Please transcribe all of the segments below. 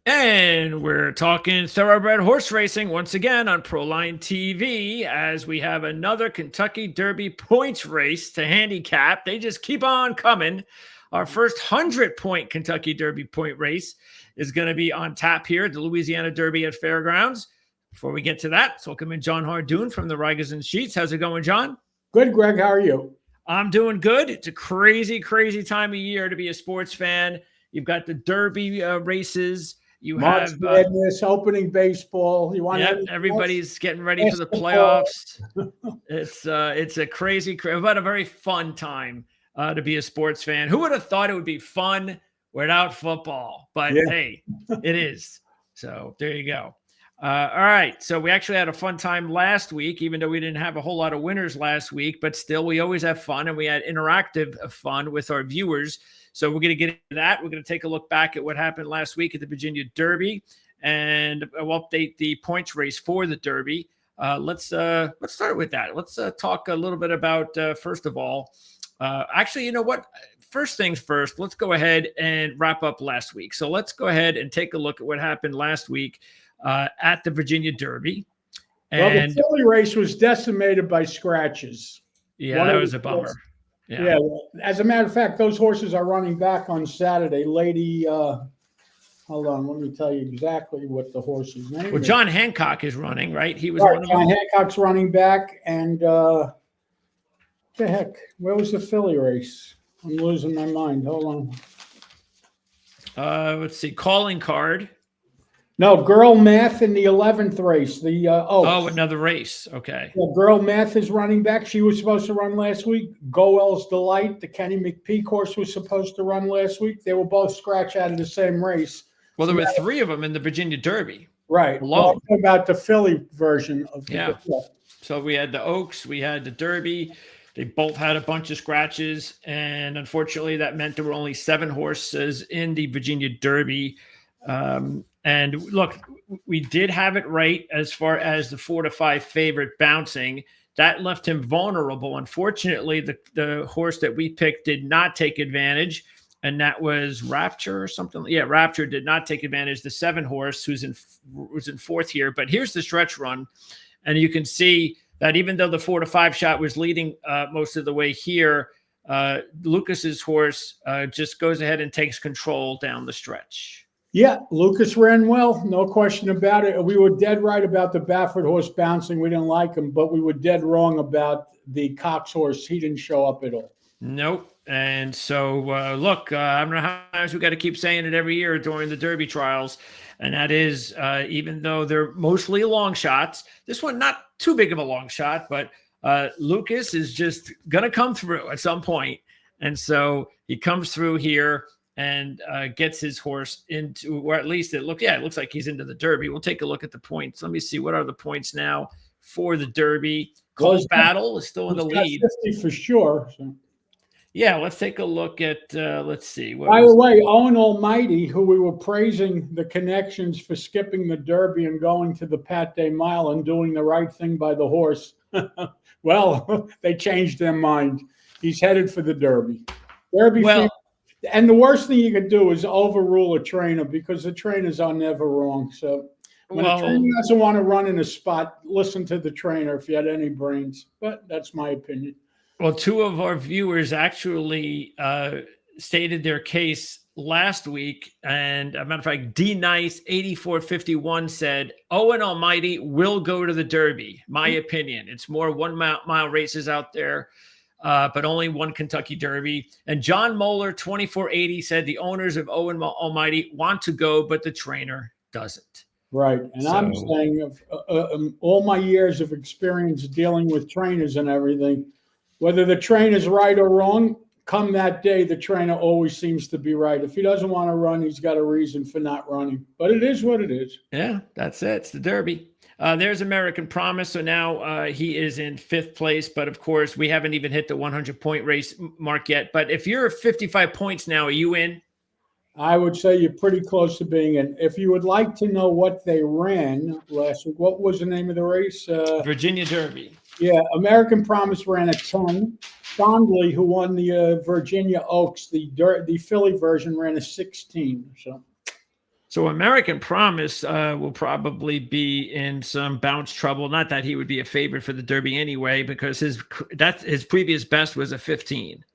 And we're talking thoroughbred horse racing once again on Proline TV as we have another Kentucky Derby points race to handicap. They just keep on coming. Our first 100-point Kentucky Derby point race is going to be on tap here at the Louisiana Derby at Fairgrounds. Before we get to that, let's welcome in Jon Hardoon from the Rigers and Sheets. How's it going, John? Good, Greg. How are you? I'm doing good. It's a crazy, crazy time of year to be a sports fan. You've got the Derby races. You March have Madness, opening baseball. You want everybody's getting ready for the playoffs. It's a crazy, but a very fun time to be a sports fan. Who would have thought it would be fun without football? But hey, it is. So there you go. All right. So we actually had a fun time last week, even though we didn't have a whole lot of winners last week, but still we always have fun, and we had interactive fun with our viewers. So we're going to get into that. We're going to take a look back at what happened last week at the Virginia Derby, and we'll update the points race for the Derby. Let's start with that. Let's talk a little bit about, first of all, actually, you know what? First things first, let's go ahead and wrap up last week. So let's go ahead and take a look at what happened last week at the Virginia Derby. And the Philly race was decimated by scratches. Yeah, that was a bummer. Yeah. As a matter of fact, those horses are running back on Saturday. Hold on, let me tell you exactly what the horse's name is. Well, John Hancock is running, right? He was one of them. John Hancock's running back, and the heck, where was the Philly race? I'm losing my mind. Hold on. Let's see. Calling card. No, Girl Math in the 11th race. Another race. Okay. Yeah, Girl Math is running back. She was supposed to run last week. Goel's Delight, the Kenny McPeak horse, was supposed to run last week. They were both scratch out of the same race. Well, there were three of them in the Virginia Derby. Right. Well, about the Philly version of the So we had the Oaks, we had the Derby. They both had a bunch of scratches, and unfortunately, that meant there were only 7 horses in the Virginia Derby. And look, we did have it right as far as the 4 to 5 favorite bouncing. That left him vulnerable. Unfortunately, the horse that we picked did not take advantage, and that was Rapture or something. Yeah, Rapture did not take advantage. The 7 horse was in 4th here. But here's the stretch run, and you can see that even though the 4 to 5 shot was leading most of the way here, Lucas's horse just goes ahead and takes control down the stretch. Yeah, Lucas ran well, no question about it. We were dead right about the Baffert horse bouncing. We didn't like him, but we were dead wrong about the Cox horse. He didn't show up at all. Nope. And so, look, I don't know how times we got to keep saying it every year during the Derby trials, and that is, even though they're mostly long shots, this one not too big of a long shot, but Lucas is just going to come through at some point. And so he comes through here and gets his horse into, or at least it looks like he's into the Derby. We'll take a look at the points. Let me see, what are the points now for the Derby? Close battle is still in the lead. 50 for sure. So. Yeah, let's take a look at, let's see. By the way, Owen Almighty, who we were praising the connections for skipping the Derby and going to the Pat Day Mile and doing the right thing by the horse. Well, they changed their mind. He's headed for the Derby. And the worst thing you could do is overrule a trainer, because the trainers are never wrong. So when a trainer doesn't want to run in a spot, listen to the trainer if you had any brains. But that's my opinion. Well, 2 of our viewers actually stated their case last week. And as a matter of fact, D Nice 8451 said, Owen Almighty will go to the Derby. My opinion. It's more 1 mile races out there. But only 1 Kentucky Derby. And John Moeller, 2480, said the owners of Owen Almighty want to go, but the trainer doesn't. Right. And I'm saying, all my years of experience dealing with trainers and everything, whether the trainer's right or wrong, come that day, the trainer always seems to be right. If he doesn't want to run, he's got a reason for not running. But it is what it is. Yeah, that's it. It's the Derby. There's American Promise. So now he is in 5th place. But, of course, we haven't even hit the 100-point race mark yet. But if you're 55 points now, are you in? I would say you're pretty close to being in. If you would like to know what they ran last week, what was the name of the race? Virginia Derby. Yeah, American Promise ran a 10. Fondley, who won the Virginia Oaks, the Philly version, ran a 16. So American Promise will probably be in some bounce trouble. Not that he would be a favorite for the Derby anyway, because his previous best was a 15.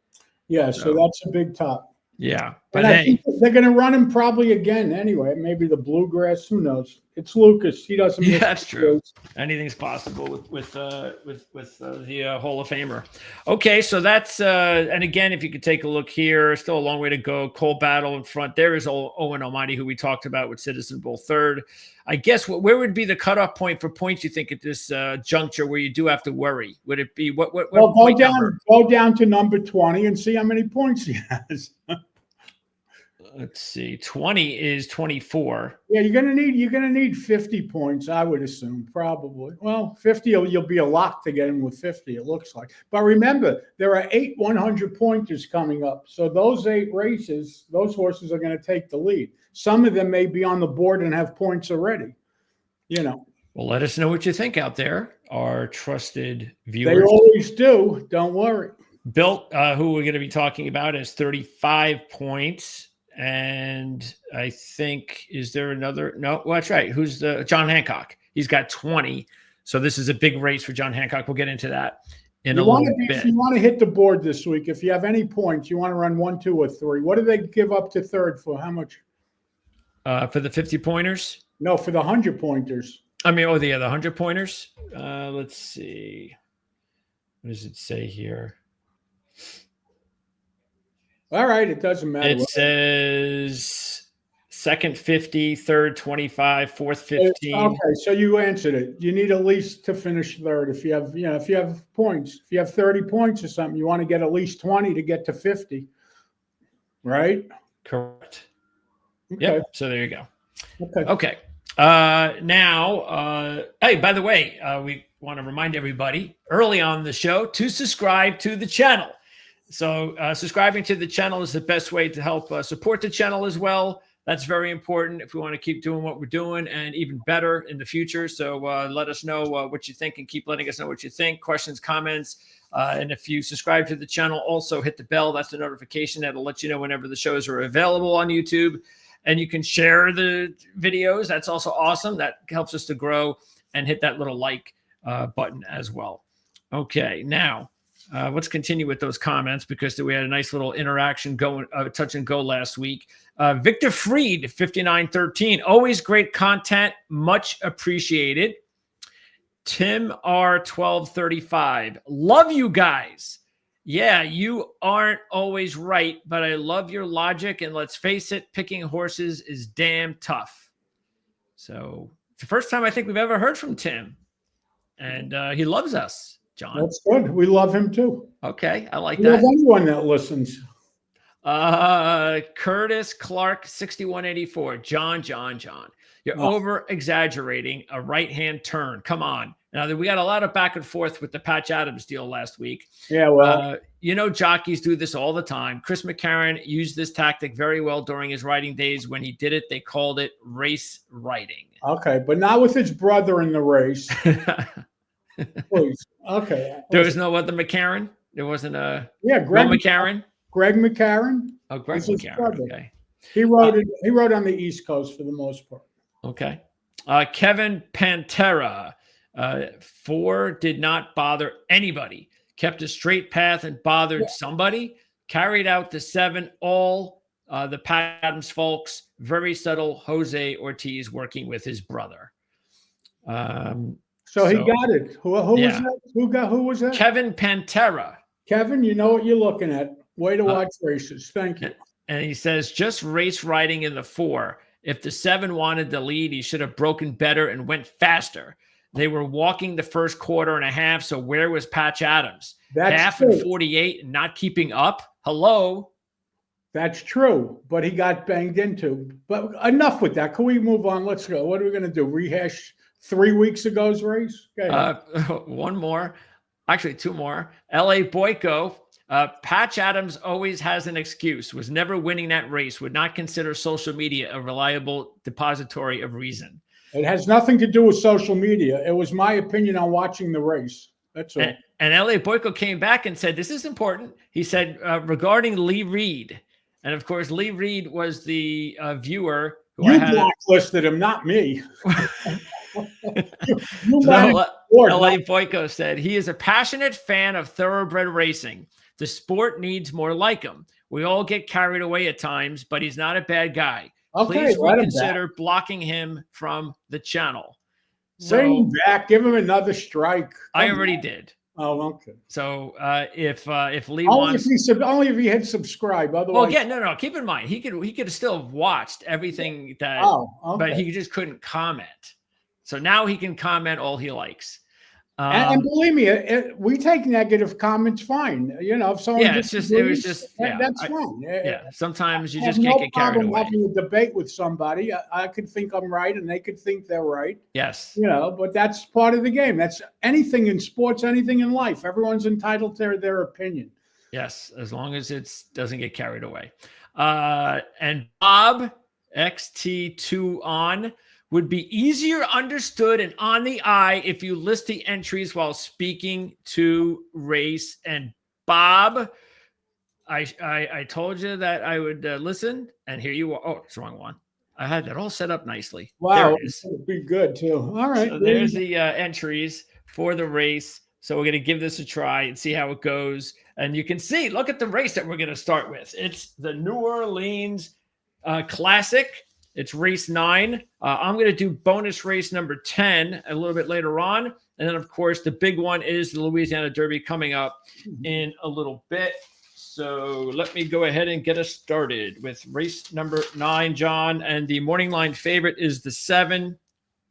Yeah, so that's a big top. Yeah, but and I think they're going to run him probably again anyway. Maybe the Bluegrass. Who knows? It's Lucas. He doesn't. Yeah, that's true. Anything's possible with the Hall of Famer. Okay, so that's and again, if you could take a look here, still a long way to go. Cole Battle in front. There is Owen Almighty, who we talked about with Citizen Bull third. I guess where would be the cutoff point for points, you think, at this juncture where you do have to worry? Would it be what? Well, go down to number 20 and see how many points he has. Let's see. 20 is 24. Yeah, you're gonna need 50 points, I would assume, probably. Well, 50 you'll be a lock to get him with 50, it looks like. But remember, there are 8 100-pointers coming up. So those 8 races, those horses are going to take the lead. Some of them may be on the board and have points already. Well, let us know what you think out there, our trusted viewers. They always do. Don't worry. Built, who we're going to be talking about, is 35 points. And I think, is there another? No, well, that's right. Who's the John Hancock? He's got 20. So this is a big race for John Hancock. We'll get into that in a little bit. If you want to hit the board this week, if you have any points, you want to run 1, 2, or 3. What do they give up to third for? How much? For the 50-pointers? No, for the 100-pointers. I mean, the 100-pointers. Let's see. What does it say here? All right, it doesn't matter. It says second 50, third 25, fourth 15. Okay, so you answered it. You need at least to finish third. If you have, if you have points, if you have 30 points or something, you want to get at least 20 to get to 50, right? Correct. Okay. Yep. So there you go. Okay. Now, hey, by the way, we want to remind everybody early on the show to subscribe to the channel. So subscribing to the channel is the best way to help support the channel as well. That's very important if we want to keep doing what we're doing and even better in the future. So let us know what you think and keep letting us know what you think. Questions, comments. And if you subscribe to the channel, also hit the bell. That's the notification that'll let you know whenever the shows are available on YouTube. And you can share the videos. That's also awesome. That helps us to grow, and hit that little like button as well. Okay, now let's continue with those comments, because we had a nice little interaction going, touch and go last week. Victor Freed, 5913, always great content, much appreciated. Tim R 1235, love you guys. Yeah, you aren't always right, but I love your logic, and let's face it, picking horses is damn tough. So it's the first time I think we've ever heard from Tim, and he loves us. John. That's good. We love him too. Okay, I like we that. Love anyone that listens. Curtis Clark, 6184. John. You're over exaggerating a right-hand turn. Come on. Now, we got a lot of back and forth with the Patch Adams deal last week. Yeah, well. Jockeys do this all the time. Chris McCarron used this tactic very well during his riding days. When he did it, they called it race riding. Okay, but not with his brother in the race. Please. Okay. There was no other McCarron? There wasn't a Greg McCarron? Greg McCarron. Oh, Greg McCarron. Okay. He rode on the East Coast for the most part. Okay. Kevin Pantera. 4 did not bother anybody. Kept a straight path and bothered somebody. Carried out the 7. All the Pat Adams folks. Very subtle. Jose Ortiz working with his brother. So he got it. Who was that? Who was that? Kevin Pantera. Kevin, you know what you're looking at. Way to watch races. Thank you. And he says, just race riding in the 4. If the 7 wanted the lead, he should have broken better and went faster. They were walking the first quarter and a half, so where was Patch Adams? That's half true. And 48 and not keeping up? Hello? That's true, but he got banged into. But enough with that. Can we move on? Let's go. What are we going to do? Rehash 3 weeks ago's race? One more. Actually, 2 more. L.A. Boyko. Patch Adams always has an excuse. Was never winning that race. Would not consider social media a reliable depository of reason. It has nothing to do with social media. It was my opinion on watching the race. That's all. And L.A. Boyko came back and said, this is important. He said, regarding Lee Reed. And, of course, Lee Reed was the viewer You blacklisted him, not me. you So L.A. Boyko said, he is a passionate fan of thoroughbred racing. The sport needs more like him. We all get carried away at times, but he's not a bad guy. Okay, please reconsider blocking him from the channel. So bring him back, give him another strike. I already did. Oh, okay. So if Lee wants, only if he had subscribed. Otherwise, well, again, no. Keep in mind, he could still have watched everything that, but he just couldn't comment. So now he can comment all he likes. And believe me, we take negative comments fine. You know, if someone that's fine. Yeah, sometimes you just can't get carried away. Having a debate with somebody, I could think I'm right, and they could think they're right. Yes, you know, but that's part of the game. That's anything in sports, anything in life. Everyone's entitled to their opinion. Yes, as long as it doesn't get carried away. And Bob XT2 on. Would be easier understood and on the eye if you list the entries while speaking to race. And Bob, I told you that I would listen, and here you are. Oh, it's the wrong one. I had that all set up nicely. Wow, there it is. It'd be good too. All right, so there's the entries for the race. So we're going to give this a try and see how it goes. And you can see, look at the race that we're going to start with. It's the New Orleans Classic. It's race 9. I'm going to do bonus race number 10 a little bit later on. And then, of course, the big one is the Louisiana Derby coming up in a little bit. So let me go ahead and get us started with race number 9, John. And the morning line favorite is the 7,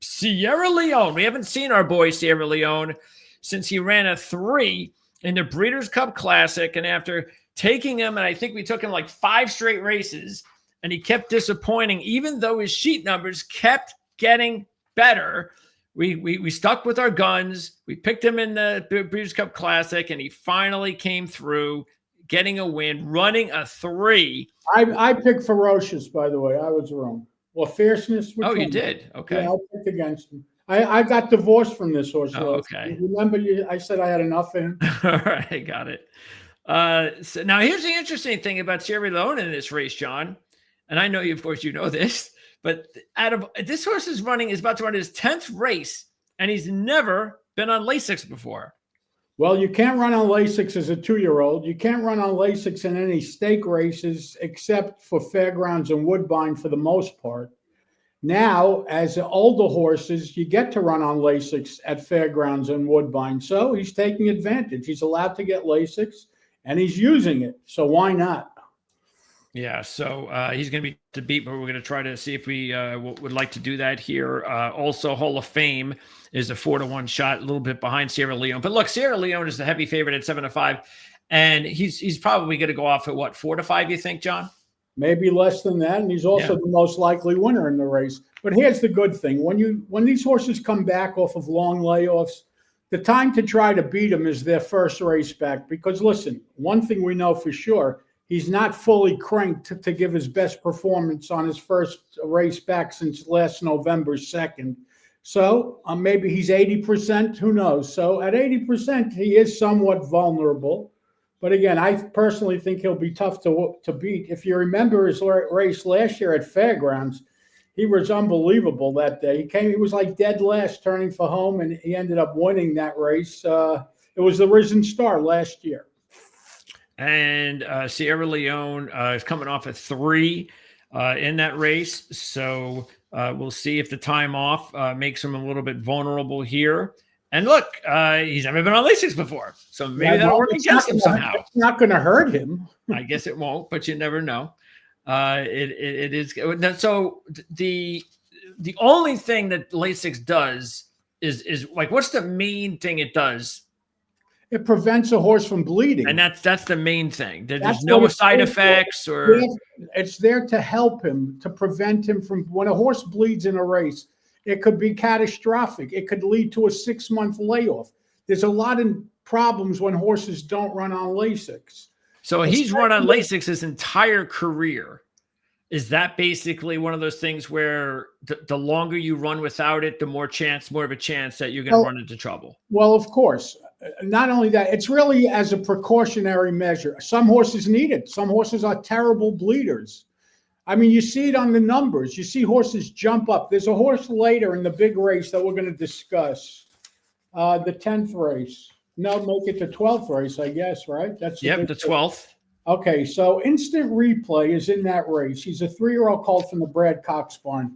Sierra Leone. We haven't seen our boy Sierra Leone since he ran a 3 in the Breeders' Cup Classic. And after taking him, and I think we took him like 5 straight races, and he kept disappointing, even though his sheet numbers kept getting better. We stuck with our guns. We picked him in the Breeders' Cup Classic, and he finally came through, getting a win, running a 3. I picked Ferocious, by the way. I was wrong. Well, Fierceness. You did? Okay. Yeah, I picked against him. I got divorced from this horse. Okay. Remember, I said I had enough of him? All right, got it. So now here's the interesting thing about Sierra Leone in this race, John. And I know you, of course, you know this, but this horse is about to run his 10th race, and he's never been on Lasix before. Well, you can't run on Lasix as a 2-year-old. You can't run on Lasix in any stake races except for fairgrounds and Woodbine for the most part. Now, as older horses, you get to run on Lasix at fairgrounds and Woodbine. So he's taking advantage. He's allowed to get Lasix, and he's using it. So why not? Yeah, so he's going to be to beat, but we're going to try to see if we would like to do that here. Also, Hall of Fame is a 4-1 shot, a little bit behind Sierra Leone. But look, Sierra Leone is the heavy favorite at 7-5, and he's probably going to go off at what, 4-5? You think, John? Maybe less than that, and he's also the most likely winner in the race. But here's the good thing: when these horses come back off of long layoffs, the time to try to beat them is their first race back. Because listen, one thing we know for sure. He's not fully cranked to give his best performance on his first race back since last November 2nd. So maybe he's 80%, who knows? So at 80%, he is somewhat vulnerable. But again, I personally think he'll be tough to beat. If you remember his race last year at Fairgrounds, he was unbelievable that day. He was like dead last turning for home, and he ended up winning that race. It was the Risen Star last year. And Sierra Leone is coming off a 3 in that race. So we'll see if the time off makes him a little bit vulnerable here. And look, he's never been on Lasix before. So maybe that'll work against him somehow. It's not going to hurt him. I guess it won't, but you never know. It is. So the only thing that Lasix does is like, what's the main thing it does? It prevents a horse from bleeding. And that's the main thing. There's no side effects or... It's there to help him, to prevent him from... When a horse bleeds in a race, it could be catastrophic. It could lead to a 6-month layoff. There's a lot of problems when horses don't run on Lasix. So he's run on Lasix his entire career. Is that basically one of those things where the longer you run without it, the more of a chance that you're going to run into trouble? Well, of course. Not only that, it's really as a precautionary measure. Some horses need it. Some horses are terrible bleeders. I mean, you see it on the numbers. You see horses jump up. There's a horse later in the big race that we're going to discuss, the 10th race. No, make it the 12th race, I guess, right? That's the 12th. Okay, so Instant Replay is in that race. He's a 3-year-old colt from the Brad Cox barn.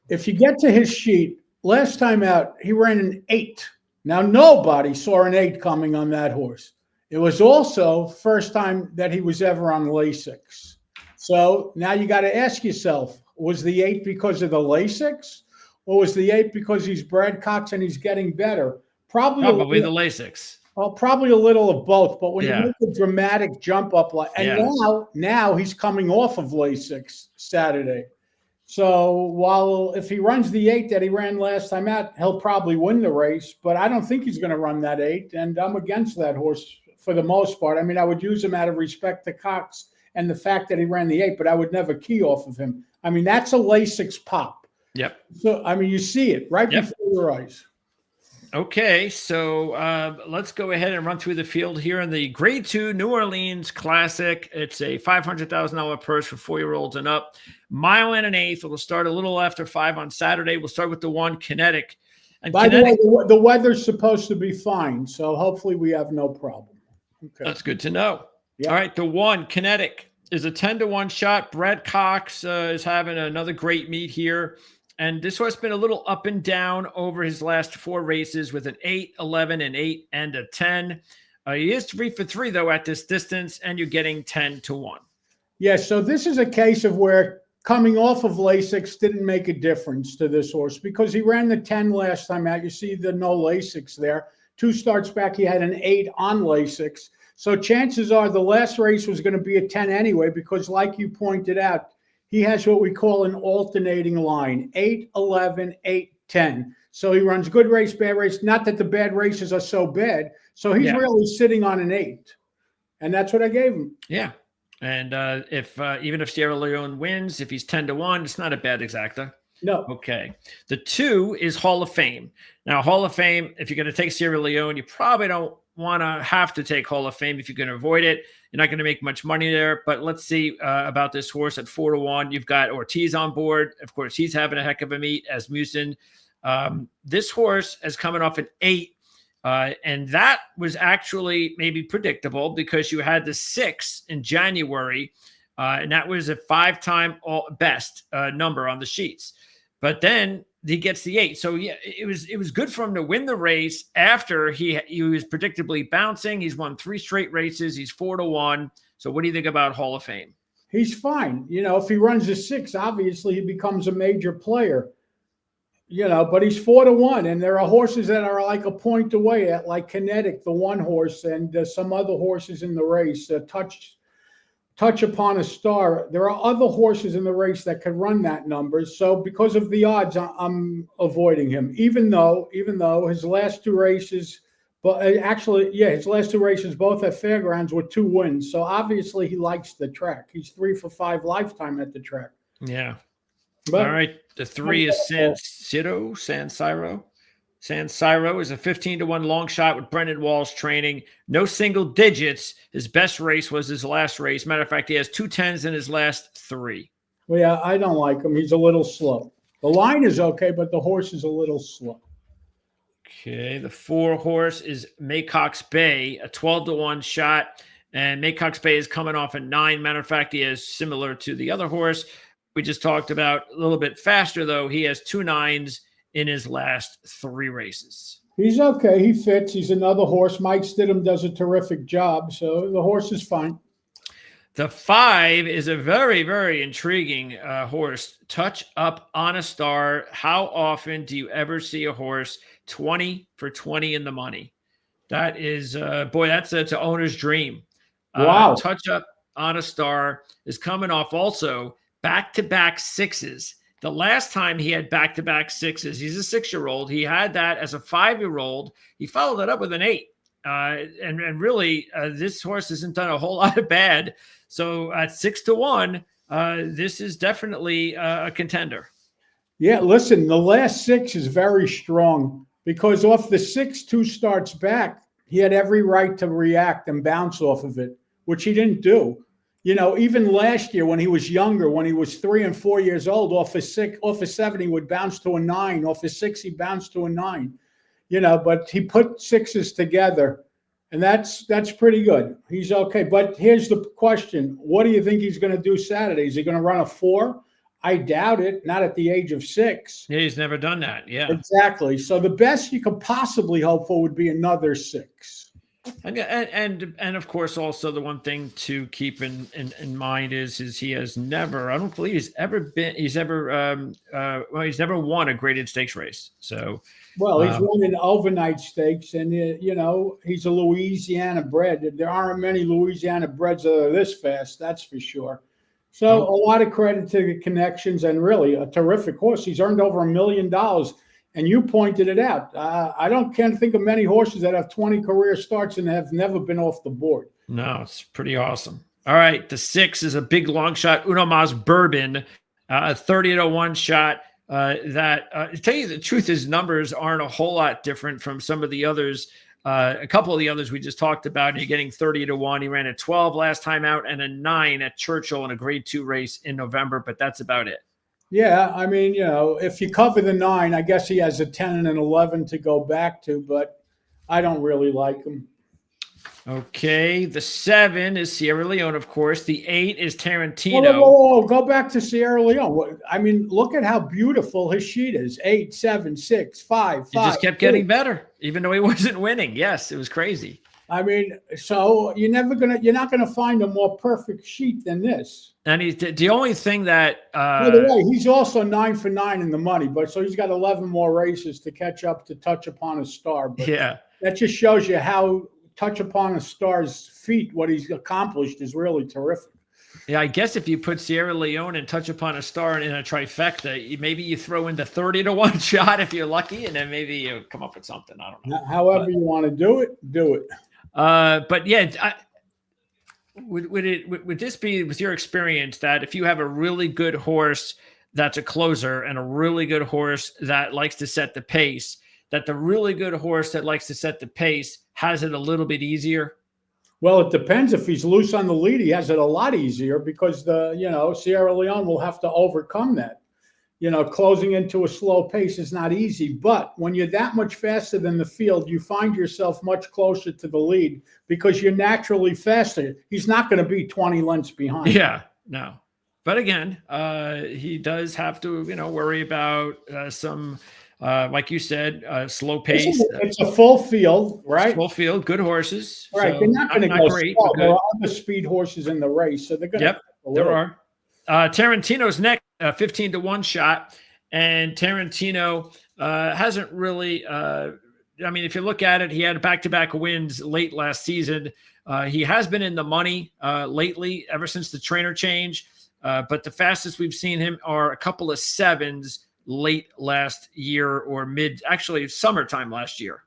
If you get to his sheet, last time out, he ran an 8. Now, nobody saw an 8 coming on that horse. It was also first time that he was ever on Lasix. So now you got to ask yourself, was the 8 because of the Lasix? Or was the 8 because he's Brad Cox and he's getting better? Probably the Lasix. Well, probably a little of both. But when you make a dramatic jump up, now he's coming off of Lasix Saturday. So while if he runs the 8 that he ran last time out, he'll probably win the race. But I don't think he's going to run that 8. And I'm against that horse for the most part. I mean, I would use him out of respect to Cox and the fact that he ran the 8, but I would never key off of him. I mean, that's a Lasix pop. Yep. So, I mean, you see it right before your eyes. Okay, so let's go ahead and run through the field here in the Grade 2 New Orleans Classic. It's a $500,000 purse for 4-year-olds and up. Mile and an eighth. We'll start a little after 5 on Saturday. We'll start with the 1 Kinetic. And by the way, the weather's supposed to be fine, so hopefully we have no problem. Okay, that's good to know. Yep. All right, the 1 Kinetic is a 10-1 shot. Brad Cox is having another great meet here. And this horse has been a little up and down over his last 4 races with an 8, 11, an 8, and a 10. He is 3 for 3, though, at this distance, and you're getting 10-1. Yeah, so this is a case of where coming off of Lasix didn't make a difference to this horse because he ran the 10 last time out. You see the no Lasix there. 2 starts back, he had an 8 on Lasix. So chances are the last race was going to be a 10 anyway because, like you pointed out, he has what we call an alternating line, 8, 11, 8, 10. So he runs good race, bad race. Not that the bad races are so bad. So he's really sitting on an 8. And that's what I gave him. Yeah. And even if Sierra Leone wins, if he's 10-1, it's not a bad exacta. No. Okay. The 2 is Hall of Fame. Now, Hall of Fame, if you're going to take Sierra Leone, you probably don't want to have to take Hall of Fame if you can avoid it. You're not going to make much money there, but let's see about this horse at 4-1. You've got Ortiz on board. Of course, he's having a heck of a meet as Musin. This horse is coming off an 8, and that was actually maybe predictable because you had the 6 in January, and that was a 5-time best number on the sheets. But then he gets the 8. So yeah, it was good for him to win the race after he was predictably bouncing. He's won 3 straight races. He's 4-1. So what do you think about Hall of Fame? He's fine. You know, if he runs a 6, obviously he becomes a major player. You know, but he's 4-1, and there are horses that are like a point away at, like Kinetic, the 1 horse, and some other horses in the race. Touch Upon a Star. There are other horses in the race that could run that number. So because of the odds, I'm avoiding him. Even though his last 2 races, his last 2 races both at fairgrounds were 2 wins. So obviously he likes the track. He's 3 for 5 lifetime at the track. Yeah. But all right. The 3 is San Siro. San Siro is a 15-1 long shot with Brendan Walsh training. No single digits. His best race was his last race. Matter of fact, he has 2 10s in his last 3. Well, yeah, I don't like him. He's a little slow. The line is okay, but the horse is a little slow. Okay, the 4 horse is Maycox Bay, a 12-1 shot. And Maycox Bay is coming off a 9. Matter of fact, he is similar to the other horse we just talked about. A little bit faster, though. He has 2 9s in his last 3 races. He's okay. He fits. He's another horse. Mike Stidham does a terrific job, so the horse is fine. The 5 is a very, very intriguing horse. Touch Up on a Star. How often do you ever see a horse 20 for 20 in the money? That is, that's an owner's dream. Wow. Touch Up on a Star is coming off also back-to-back 6s. The last time he had back-to-back 6s, he's a 6-year-old. He had that as a 5-year-old. He followed that up with an 8. And really, this horse hasn't done a whole lot of bad. So at 6-1, this is definitely a contender. Yeah, listen, the last 6 is very strong because off the 6 2 starts back, he had every right to react and bounce off of it, which he didn't do. Even last year when he was younger, when he was 3 and 4 years old, off his 7, he would bounce to a 9. Off his 6, he bounced to a 9. But he put 6s together, and that's pretty good. He's okay. But here's the question: what do you think he's going to do Saturday? Is he going to run a 4? I doubt it. Not at the age of 6. Yeah, he's never done that. Yeah, exactly. So the best you could possibly hope for would be another 6. And of course, also the one thing to keep in mind is he has never, I don't believe he's ever won a graded stakes race. So, well, he's won an overnight stakes, and he's a Louisiana bred. There aren't many Louisiana breds that are this fast, that's for sure. So a lot of credit to the connections, and really a terrific horse. He's earned over $1 million. And you pointed it out. I can't think of many horses that have 20 career starts and have never been off the board. No, it's pretty awesome. All right, the 6 is a big long shot. Uno Mas Bourbon, a 30-1 shot. To tell you the truth, his numbers aren't a whole lot different from some of the others. A couple of the others we just talked about. And you're getting 30-1. He ran a 12 last time out and a 9 at Churchill in a Grade 2 race in November, but that's about it. Yeah, I mean, if you cover the 9, I guess he has a 10 and an 11 to go back to, but I don't really like him. Okay, the 7 is Sierra Leone, of course. The 8 is Tarantino. Whoa, go back to Sierra Leone. I mean, look at how beautiful his sheet is. 8, 7, 6, 5, 5. He just kept getting better, even though he wasn't winning. Yes, it was crazy. I mean, so you're not gonna find a more perfect sheet than this. And he's the only thing that. By the way, he's also 9 for 9 in the money, but so he's got 11 more races to catch up to Touch Upon a Star. But yeah, that just shows you how Touch Upon a Star's feat, what he's accomplished, is really terrific. Yeah, I guess if you put Sierra Leone and Touch Upon a Star in a trifecta, maybe you throw in the 30-1 shot if you're lucky, and then maybe you come up with something. I don't know. However you want to do it, do it. But yeah, would this be, with your experience, that if you have a really good horse that's a closer and a really good horse that likes to set the pace, that the really good horse that likes to set the pace has it a little bit easier? Well, it depends. If he's loose on the lead, he has it a lot easier because Sierra Leone will have to overcome that. Closing into a slow pace is not easy, but when you're that much faster than the field, you find yourself much closer to the lead because you're naturally faster. He's not going to be 20 lengths behind. Yeah, no. But again, he does have to, worry about some, like you said, slow pace. It's a full field, right? Full field, good horses. Right. So they're not going to go great, slow. There are other speed horses in the race, so they're going to. Yep, there are. Tarantino's next, 15-1 shot, and Tarantino hasn't really. If you look at it, he had back-to-back wins late last season. He has been in the money lately, ever since the trainer change. But the fastest we've seen him are a couple of 7s late last year or summertime last year.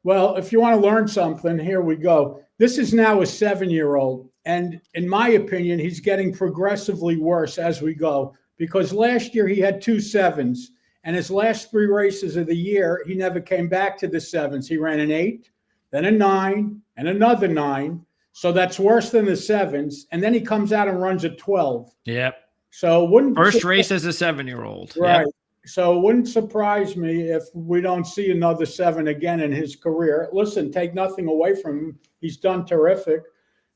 Well, if you want to learn something, here we go. This is now a 7-year-old. And in my opinion, he's getting progressively worse as we go because last year he had 2 7s. And his last 3 races of the year, he never came back to the 7s. He ran an 8, then a 9, and another 9. So that's worse than the 7s. And then he comes out and runs a 12. Yep. So first race as a 7-year-old. Right. Yep. So it wouldn't surprise me if we don't see another 7 again in his career. Listen, take nothing away from him. He's done terrific.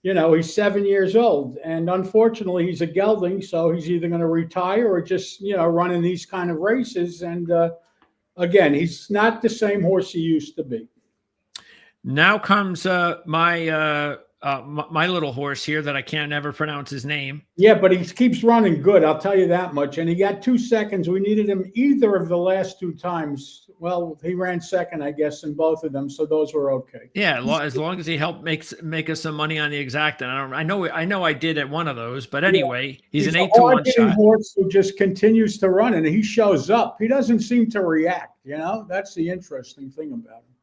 He's 7 years old. And unfortunately, he's a gelding. So he's either going to retire or just, run in these kind of races. And again, he's not the same horse he used to be. Now comes my little horse here that I can't ever pronounce his name. Yeah, but he keeps running good. I'll tell you that much. And he got 2 seconds. We needed him either of the last 2 times. Well, he ran second, I guess, in both of them. So those were okay. Yeah, as long as he helped make us some money on the exact. And I know I did at one of those. But anyway, he's an 8-1 shot. Horse who just continues to run, and he shows up. He doesn't seem to react. That's the interesting thing about him.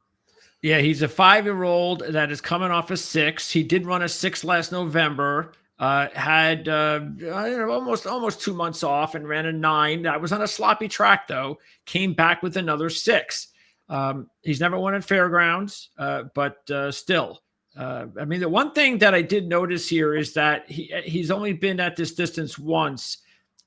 Yeah, he's a 5-year-old that is coming off a 6. He did run a 6 last November. Had almost 2 months off and ran a 9. That was on a sloppy track though. Came back with another 6. He's never won at fairgrounds, but still, I mean, the one thing that I did notice here is that he's only been at this distance once,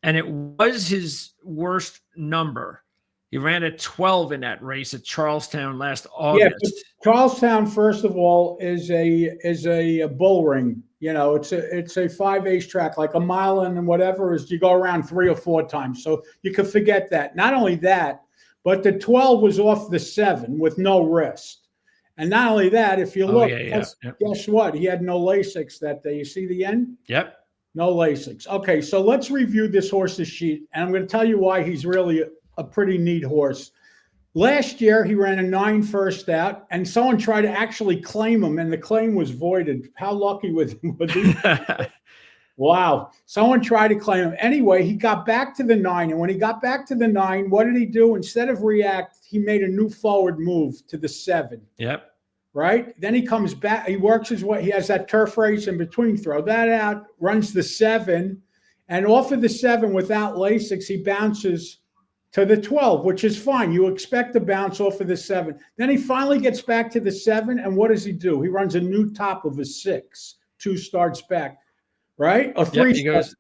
and it was his worst number. He ran at 12 in that race at Charlestown last Yeah, August. Charlestown, first of all, is a bull ring. It's a 5 track, like a mile and whatever is you go around 3 or 4 times. So you could forget that. Not only that, but the 12 was off the 7 with no wrist. And not only that, if you look, guess what? He had no Lasix that day. You see the end? Yep. No Lasix. Okay, so let's review this horse's sheet, and I'm going to tell you why he's really a pretty neat horse. Last year, he ran a 9 first out, and someone tried to actually claim him, and the claim was voided. How lucky was he? Wow. Someone tried to claim him. Anyway, he got back to the 9, and when he got back to the 9, what did he do? Instead of react, he made a new forward move to the 7. Yep. Right? Then he comes back. He works his way. He has that turf race in between. Throw that out, runs the 7, and off of the 7 without Lasix, he bounces to the 12, which is fine. You expect to bounce off of the 7. Then he finally gets back to the 7, and what does he do? He runs a new top of a 6, 2 starts back, right? Or 3. He goes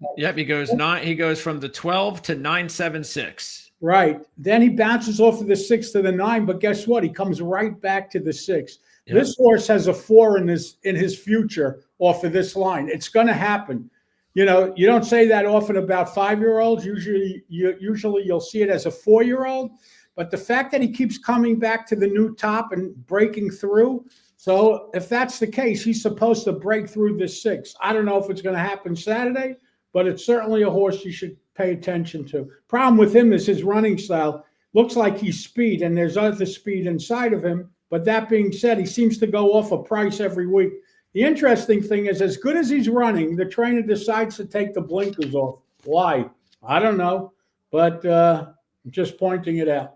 9. He goes from the 12 to 9.76. Right. Then he bounces off of the 6 to the 9, but guess what? He comes right back to the 6. Yep. This horse has a 4 in his future off of this line. It's going to happen. You don't say that often about 5-year-olds. Usually you'll see it as a 4-year-old. But the fact that he keeps coming back to the new top and breaking through, so if that's the case, he's supposed to break through this 6. I don't know if it's going to happen Saturday, but it's certainly a horse you should pay attention to. Problem with him is his running style. Looks like he's speed, and there's other speed inside of him. But that being said, he seems to go off a price every week. The interesting thing is, as good as he's running, the trainer decides to take the blinkers off. Why? I don't know, but just pointing it out.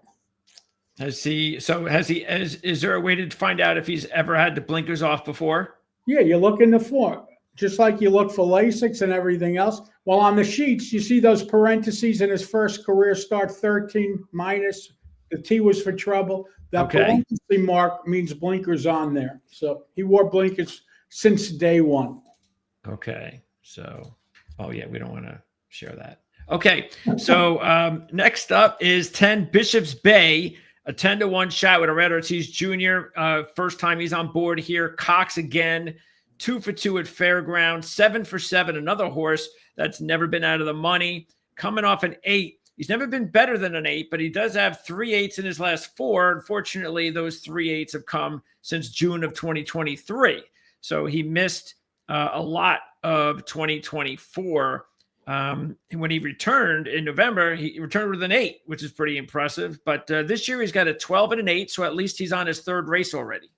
Is there a way to find out if he's ever had the blinkers off before? Yeah, you look in the form, just like you look for Lasix and everything else. Well, on the sheets, you see those parentheses in his first career start, 13 minus. The T was for trouble. That parenthesis mark means blinkers on there. So he wore blinkers since day 1. Okay. So, we don't want to share that. Okay. So next up is 10 Bishop's Bay, a 10-1 shot with a Red Ortiz Jr. First time he's on board here. Cox again, 2 for 2 at Fairgrounds, 7 for 7. Another horse that's never been out of the money. Coming off an 8. He's never been better than an 8, but he does have 3 8s in his last 4. Unfortunately, those 3 8s have come since June of 2023. So he missed a lot of 2024. When he returned in November, he returned with an 8, which is pretty impressive. But this year he's got a 12 and an 8, so at least he's on his 3rd race already.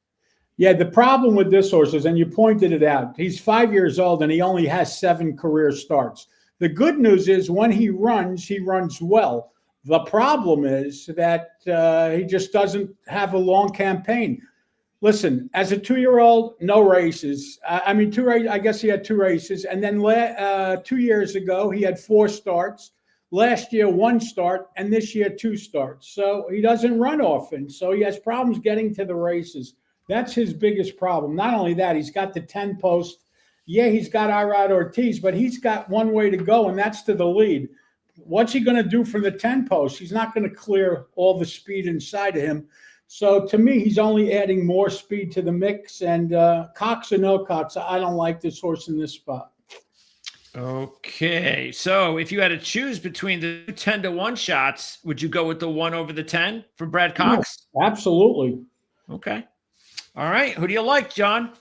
Yeah, the problem with this horse is, and you pointed it out, he's 5 years old and he only has 7 career starts. The good news is when he runs well. The problem is that he just doesn't have a long campaign. Listen, as a 2-year-old, no races. I guess he had 2 races. And then 2 years ago, he had 4 starts. Last year, 1 start. And this year, 2 starts. So he doesn't run often. So he has problems getting to the races. That's his biggest problem. Not only that, he's got the 10 post. Yeah, he's got Irad Ortiz, but he's got one way to go, and that's to the lead. What's he going to do from the 10 post? He's not going to clear all the speed inside of him. So to me, he's only adding more speed to the mix. And Cox or no Cox, I don't like this horse in this spot. Okay, so if you had to choose between the 10-1 shots, would you go with the 1 over the 10 for Brad Cox? No, absolutely. Okay. All right. Who do you like, John?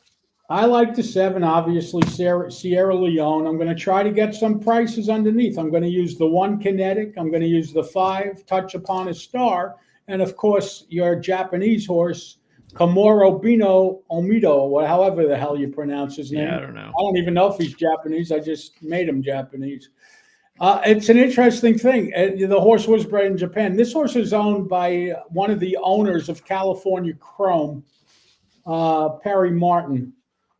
I like the 7, obviously, Sierra Leone. I'm going to try to get some prices underneath. I'm going to use the 1 Kinetic. I'm going to use the 5 Touch Upon a Star. And, of course, your Japanese horse, Komoro Bino Omido, or however the hell you pronounce his name. Yeah, I don't know. I don't even know if he's Japanese. I just made him Japanese. It's an interesting thing. The horse was bred in Japan. This horse is owned by one of the owners of California Chrome, Perry Martin,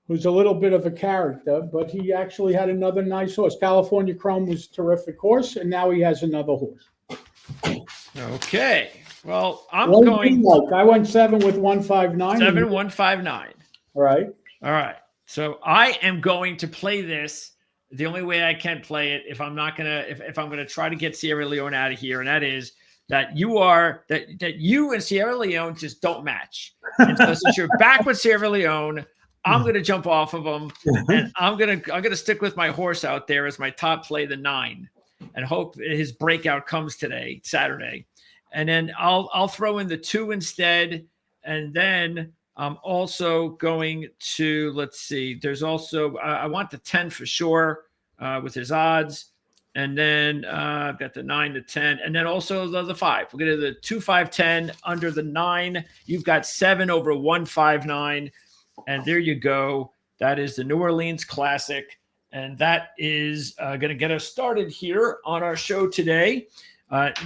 who's a little bit of a character, but he actually had another nice horse. California Chrome was a terrific horse, and now he has another horse. Okay. Well, I went 7 with 159. 7-1-5-9. All right. All right. So I am going to play this the only way I can play it if I'm not gonna if I'm gonna try to get Sierra Leone out of here, and that is that you and Sierra Leone just don't match. And so since you're back with Sierra Leone, I'm gonna jump off of them, and I'm gonna stick with my horse out there as my top play, the 9, and hope his breakout comes today, Saturday. And then I'll throw in the 2 instead, and then I'm also going to, let's see, there's also, I want the 10 for sure with his odds. And then I've got the 9 to 10. And then also the 5. We're going to do the 2, 5, 10 under the 9. You've got 7 over 1, 5, 9. And there you go. That is the New Orleans Classic. And that is going to get us started here on our show today.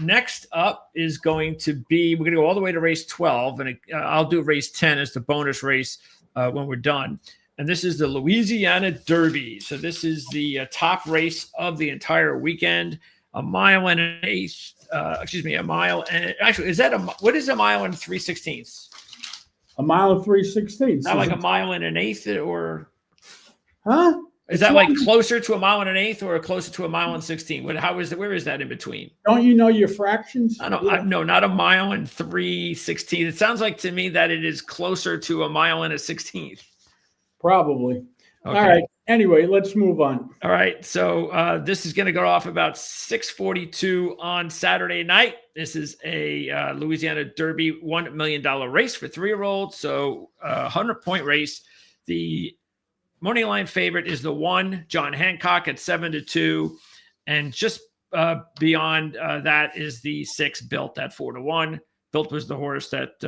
Next up is going to be, we're going to go all the way to race 12, and I'll do race 10 as the bonus race when we're done. And this is the Louisiana Derby. So this is the top race of the entire weekend. A mile and 1/8. A mile and actually, what is a mile and 3/16? A mile and 3/16. Not like a mile and 1/8, or huh? Is that like closer to a mile and 1/8 or closer to a mile and 16? Where is that in between? Don't you know your fractions? No, not a mile and 3/16. It sounds like to me that it is closer to a mile and a 16th. Probably. Okay. All right. Anyway, let's move on. All right. So this is going to go off about 6:42 on Saturday night. This is a Louisiana Derby $1 million race for 3-year-olds. So 100-point race. The money line favorite is the 1, Jon Hancock at 7-2. And just beyond that is the 6, Built at 4-1. Built was the horse that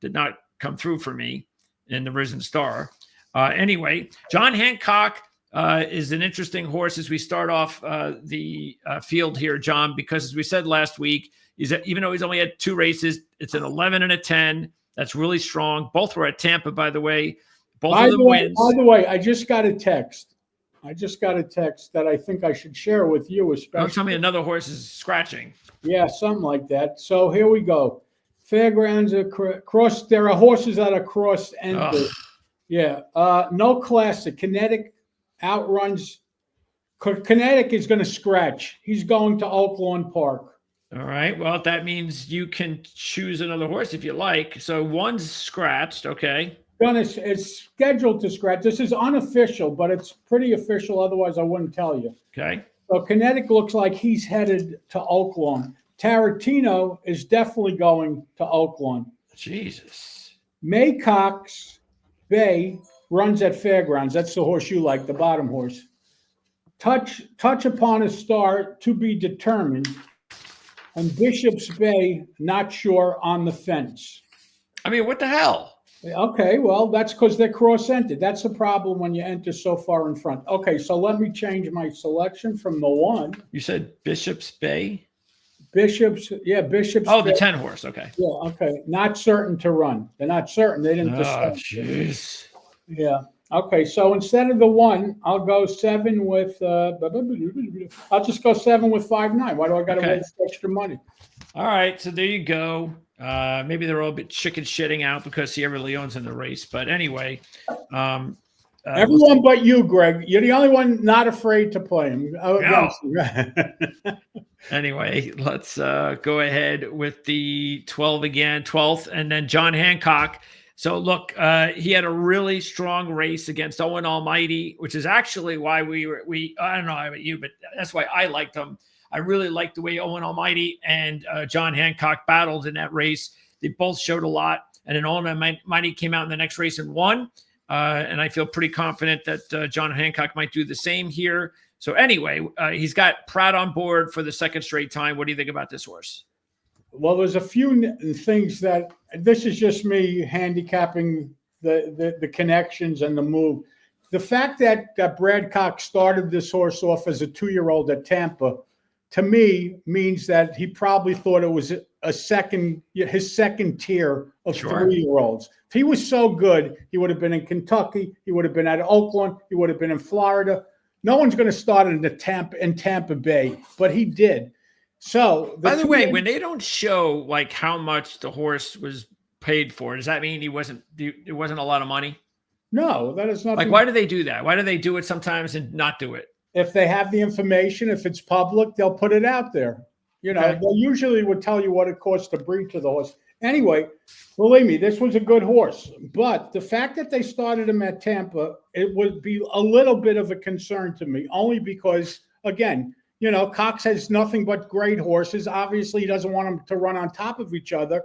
did not come through for me in the Risen Star. Anyway, Jon Hancock is an interesting horse as we start off the field here, John, because as we said last week, even though he's only had 2 races, it's an 11 and a 10. That's really strong. Both were at Tampa, by the way. Both of them wins. By the way, I just got a text. That I think I should share with you, especially. Don't tell me another horse is scratching. Yeah, something like that. So here we go. Fairgrounds are cross. There are horses that are cross-ended. Yeah. No classic. Kinetic outruns. Kinetic is going to scratch. He's going to Oaklawn Park. All right. Well, that means you can choose another horse if you like. So 1's scratched. Okay. It's scheduled to scratch. This is unofficial, but it's pretty official. Otherwise, I wouldn't tell you. Okay. So Kinetic looks like he's headed to Oaklawn. Tarantino is definitely going to Oaklawn. Jesus. Maycock's Bay runs at Fairgrounds. That's the horse you like, the bottom horse. Touch Upon a Star to be determined. And Bishop's Bay, not sure on the fence. I mean, what the hell? Okay, well, that's because they're cross-entered. That's the problem when you enter so far in front. Okay, so let me change my selection from the 1. You said Bishop's Bay? Bishop's Oh, Bay. the 10 horse. Okay. Yeah, okay. Not certain to run. They're not certain. They didn't decide. Jeez. Yeah. Okay, so instead of the 1, I'll go 7 with I'll just go 7 with 5-9. Why do I gotta waste extra money? All right, so there you go. Maybe they're all a bit chicken shitting out because Sierra Leone's in the race. But anyway, everyone but you, Greg. You're the only one not afraid to play him. Anyway, let's go ahead with the 12 again, 12th, and then Jon Hancock. So look, he had a really strong race against Owen Almighty, which is actually why I don't know about you, but that's why I liked him. I really liked the way Owen Almighty and Jon Hancock battled in that race. They both showed a lot. And then Owen Almighty came out in the next race and won. And I feel pretty confident that Jon Hancock might do the same here. So anyway, he's got Pratt on board for the 2nd straight time. What do you think about this horse? Well, there's a few things that this is just me handicapping the connections and the move. The fact that Brad Cox started this horse off as a 2-year-old at Tampa, to me, means that he probably thought it was his second tier of 3-year-olds. If he was so good, he would have been in Kentucky. He would have been at Oakland. He would have been in Florida. No one's going to start in Tampa Bay, but he did. So, by the way, when they don't show like how much the horse was paid for, does that mean it wasn't a lot of money? No, that is nothing. Like, why do they do that? Why do they do it sometimes and not do it? If they have the information, if it's public, they'll put it out there. You know, Okay. they usually would tell you what it costs to breed to the horse. Anyway, believe me, this was a good horse. But the fact that they started him at Tampa, it would be a little bit of a concern to me, only because, again, you know, Cox has nothing but great horses. Obviously, he doesn't want them to run on top of each other.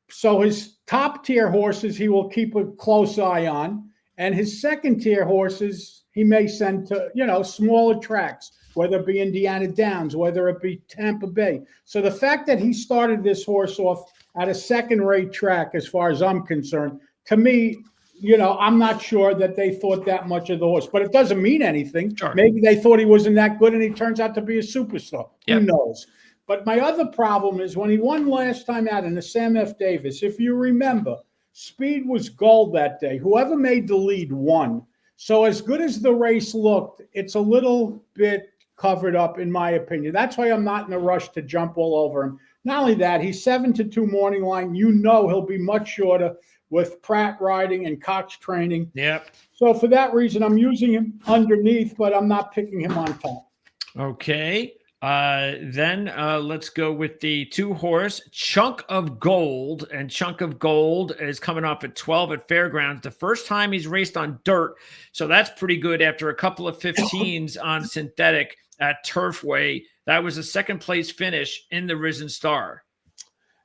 So his top tier horses, he will keep a close eye on. And his second tier horses, he may send to, you know, smaller tracks, whether it be Indiana Downs, whether it be Tampa Bay. So the fact that he started this horse off at a second-rate track, as far as I'm concerned, to me, you know, I'm not sure that they thought that much of the horse, but it doesn't mean anything. Sure. Maybe they thought he wasn't that good and he turns out to be a superstar. Yep. Who knows? But my other problem is when he won last time out in the Sam F. Davis, if you remember, speed was gold that day. Whoever made the lead won. So as good as the race looked, it's a little bit covered up, in my opinion. That's why I'm not in a rush to jump all over him. Not only that, he's 7-2 morning line. You know he'll be much shorter with Pratt riding and Cox training. Yep. So for that reason, I'm using him underneath, but I'm not picking him on top. Okay. Then let's go with the 2-horse Chunk of Gold. And Chunk of Gold is coming off at 12 at Fairgrounds. The first time he's raced on dirt. So that's pretty good after a couple of 15s on synthetic at Turfway. That was a second place finish in the Risen Star.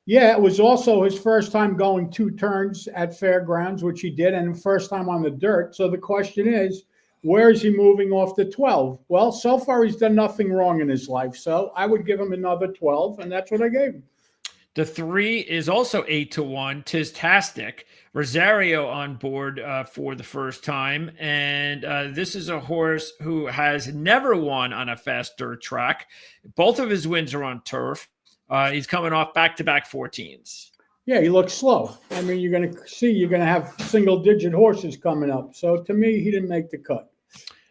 Yeah, it was also his first time going 2 turns at Fairgrounds, which he did, and first time on the dirt. So the question is, where is he moving off the 12? Well, so far he's done nothing wrong in his life. So I would give him another 12, and that's what I gave him. The 3 is also 8-1. Tistastic. Rosario on board for the first time. And this is a horse who has never won on a fast dirt track. Both of his wins are on turf. He's coming off back-to-back 14s. Yeah, he looks slow. I mean, you're going to have single-digit horses coming up. So to me, he didn't make the cut.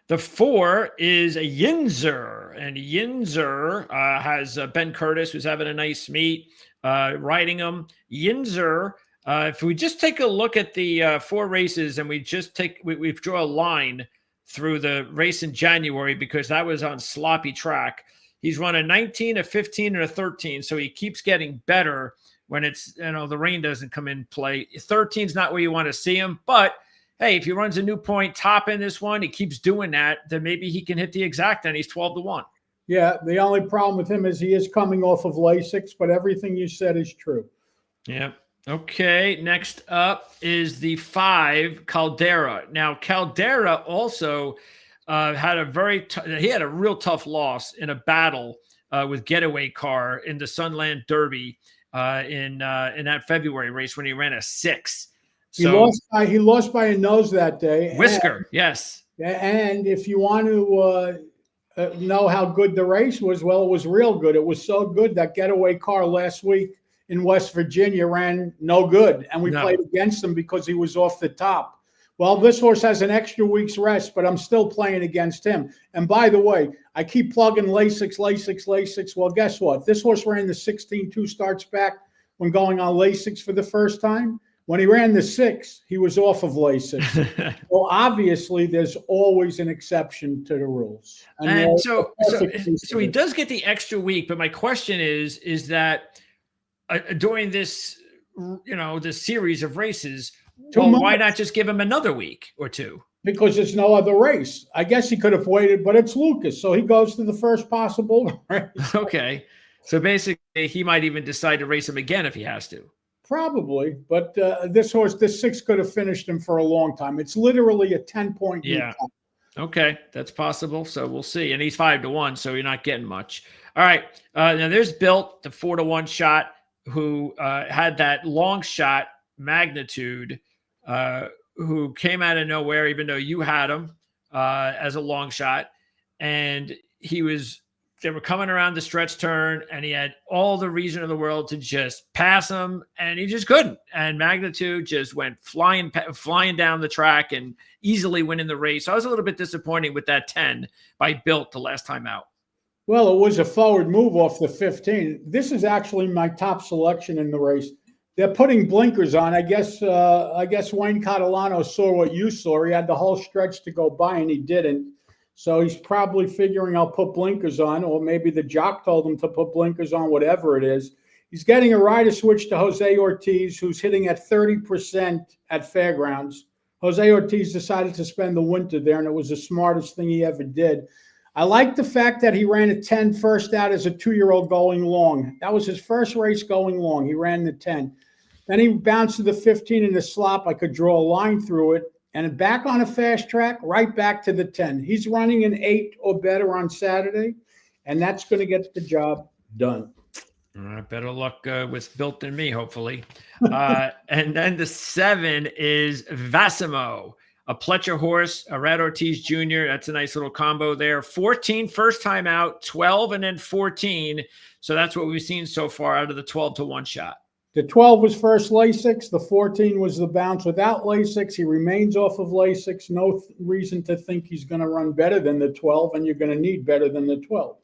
The 4 is a Yinzer, and Yinzer has Ben Curtis, who's having a nice meet, riding him. Yinzer, if we just take a look at the 4 races and we draw a line through the race in January, because that was on sloppy track. He's run a 19, a 15, and a 13, so he keeps getting better when it's, you know, the rain doesn't come in play. 13 is not where you want to see him, but hey, if he runs a new point top in this one, he keeps doing that, then maybe he can hit the exact, and he's 12-1. Yeah, the only problem with him is he is coming off of Lasix, but everything you said is true. Yeah. Okay, next up is the 5, Caldera. Now, Caldera also had a real tough loss in a battle with Getaway Car in the Sunland Derby in that February race when he ran a 6. He lost by a nose that day. Whisker, yes. And if you want to know how good the race was, well, it was real good. It was so good that Getaway Car last week in West Virginia ran no good, and we played against him because he was off the top. Well, this horse has an extra week's rest, but I'm still playing against him. And by the way, I keep plugging Lasix. Well, guess what? This horse ran the 16-2 starts back when going on Lasix for the first time. When he ran the 6, he was off of Lasix. Well, obviously, there's always an exception to the rules. And so he does get the extra week. But my question is that during this, this series of races, why not just give him another week or 2? Because there's no other race. I guess he could have waited, but it's Lucas, so he goes to the first possible race. Okay. So basically, he might even decide to race him again if he has to. Probably, but this 6 could have finished him for a long time. It's literally a 10-point. Yeah. Okay, that's possible. So we'll see. And he's 5-1, so you're not getting much. All right. Now there's Built, the 4-1 shot, who had that long shot magnitude, who came out of nowhere, even though you had him as a long shot, and they were coming around the stretch turn, and he had all the reason in the world to just pass him, and he just couldn't. And Magnitude just went flying down the track and easily winning the race. So I was a little bit disappointed with that 10 by Built the last time out. Well, it was a forward move off the 15. This is actually my top selection in the race. they're putting blinkers on. I guess Wayne Catalano saw what you saw. He had the whole stretch to go by, and he didn't. So he's probably figuring I'll put blinkers on, or maybe the jock told him to put blinkers on, whatever it is. He's getting a rider switch to Jose Ortiz, who's hitting at 30% at fairgrounds. Jose Ortiz decided to spend the winter there, and it was the smartest thing he ever did. I like the fact that he ran a 10 first out as a 2-year-old going long. That was his first race going long. He ran the 10. Then he bounced to the 15 in the slop. I could draw a line through it. And back on a fast track, right back to the 10. He's running an 8 or better on Saturday, and that's going to get the job done. Better luck with Built and Me, hopefully. And then the 7 is Vassimo, a Pletcher horse, a Rat Ortiz Jr. That's a nice little combo there. 14 first time out, 12, and then 14. So that's what we've seen so far out of the 12-to-1 shot. The 12 was first Lasix. The 14 was the bounce without Lasix. He remains off of Lasix. No reason to think he's going to run better than the 12, and you're going to need better than the 12.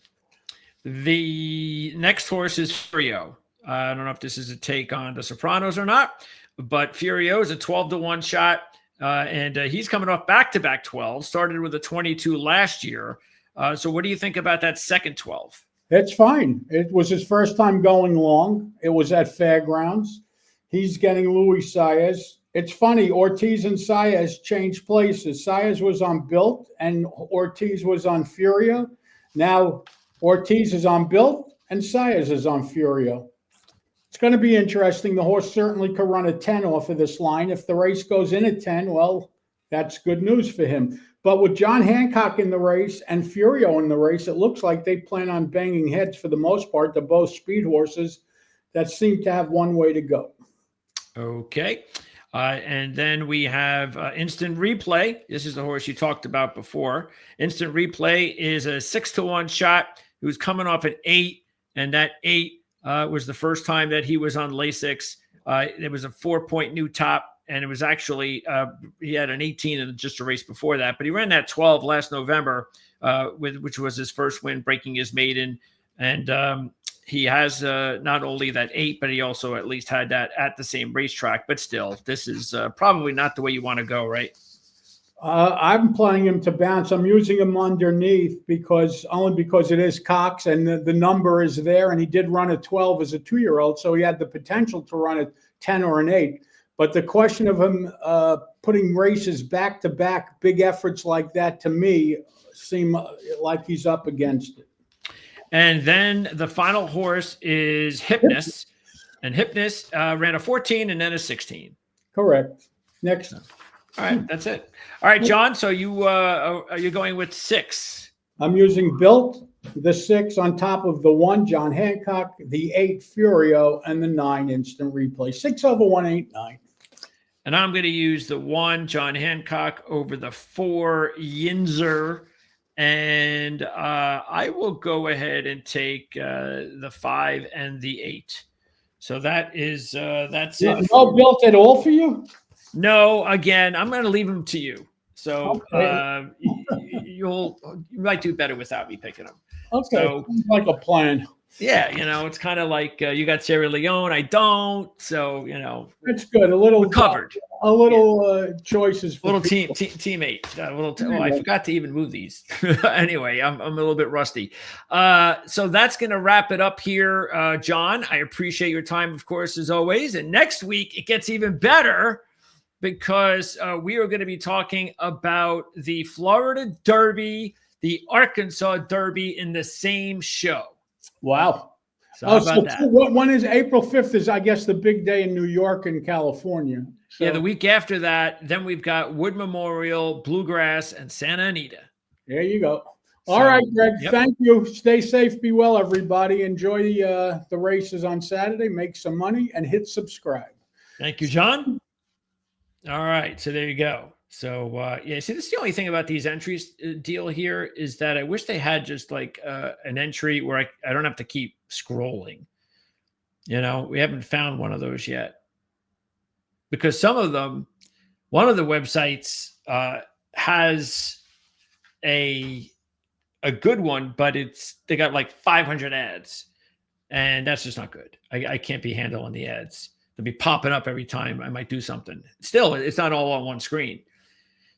The next horse is Furio. I don't know if this is a take on the Sopranos or not, but Furio is a 12-to-1 shot, and he's coming off back-to-back 12. Started with a 22 last year. So what do you think about that second 12? It's fine. It was his first time going long. It was at fairgrounds. He's getting Luis Saez. It's funny, Ortiz and Saez changed places. Saez was on Built and Ortiz was on Furio. Now Ortiz is on Built and Saez is on Furio. It's going to be interesting. The horse certainly could run a 10 off of this line. If the race goes in at 10, well, that's good news for him. But with John Hancock in the race and Furio in the race, it looks like they plan on banging heads for the most part. They're both speed horses that seem to have one way to go. Okay. And then we have Instant Replay. This is the horse you talked about before. Instant Replay is a 6-to-1 shot. He was coming off an 8, and that 8 was the first time that he was on Lasix. It was a 4-point new top. And it was actually, he had an 18 in just a race before that, but he ran that 12 last November, which was his first win, breaking his maiden. And he has not only that 8, but he also at least had that at the same racetrack. But still, this is probably not the way you want to go, right? I'm playing him to bounce. I'm using him underneath only because it is Cox and the number is there. And he did run a 12 as a 2-year-old, so he had the potential to run a 10 or an 8. But the question of him putting races back to back, big efforts like that, to me, seem like he's up against it. And then the final horse is Hypnus. And Hypnus ran a 14 and then a 16. Correct. Next. All right, that's it. All right, John. So are you going with 6? I'm using Built, the 6 on top of the 1, John Hancock, the 8, Furio, and the 9, Instant Replay. 6 over 1, 8, 9. And I'm going to use the 1, John Hancock, over the 4, Yinzer. And I will go ahead and take the 5 and the 8. So that's it. No Built at all for you? No, again, I'm going to leave them to you. So okay. You might do better without me picking them. Okay, so, like a plan. Yeah, it's kind of like you got Sierra Leone, I don't. So that's good. A little covered. A little choices. For little teammate. I forgot to even move these. Anyway, I'm a little bit rusty. So that's going to wrap it up here, John. I appreciate your time, of course, as always. And next week it gets even better, because we are going to be talking about the Florida Derby, the Arkansas Derby in the same show. Wow. So when is April 5th is, I guess, the big day in New York and California. So. Yeah, the week after that, then we've got Wood Memorial, Bluegrass, and Santa Anita. There you go. All right, Greg, thank you. Stay safe, be well, everybody. Enjoy the races on Saturday, make some money, and hit subscribe. Thank you, John. All right, so there you go. So, see, this is the only thing about these entries deal here is that I wish they had just like an entry where I don't have to keep scrolling. We haven't found one of those yet. Because some of them, one of the websites has a good one, but they got like 500 ads. And that's just not good. I can't be handling the ads. They'll be popping up every time I might do something. Still, it's not all on one screen.